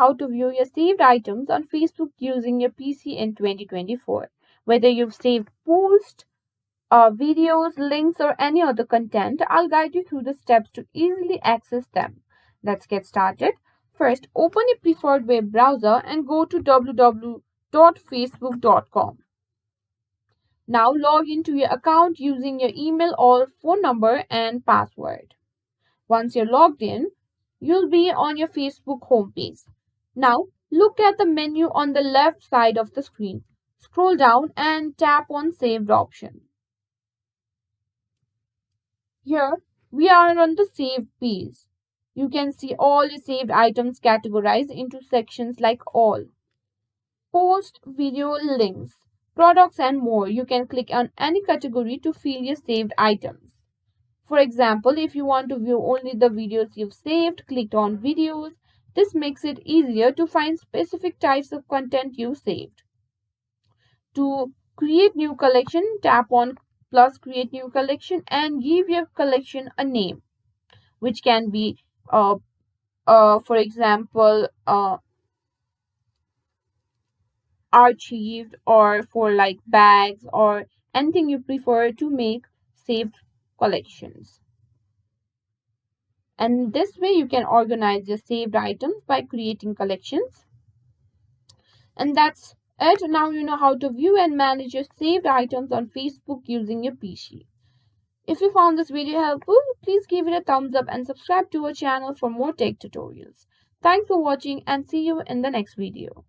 how to view your saved items on Facebook using your PC in 2024. Whether you've saved posts, videos, links, or any other content, I'll guide you through the steps to easily access them. Let's get started. First, open your preferred web browser and go to www.facebook.com. Now log into your account using your email or phone number and password. Once you're logged in, you'll be on your Facebook homepage. Now look at the menu on the left side of the screen. Scroll down and tap on Saved option. Here we are on the Saved page. You can see all your saved items categorized into sections like All, Post, Video, Links, Products, and more. You can click on any category to fill your saved items. For example, if you want to view only the videos you've saved, click on Videos. This makes it easier to find specific types of content you saved. To create new collection, tap on plus create new collection and give your collection a name, which can be, for example, archived, or for like bags or anything you prefer to make saved collections. And this way you can organize your saved items by creating collections. And that's it. Now you know how to view and manage your saved items on Facebook using your PC. If you found this video helpful, please give it a thumbs up and subscribe to our channel for more tech tutorials. Thanks for watching and see you in the next video.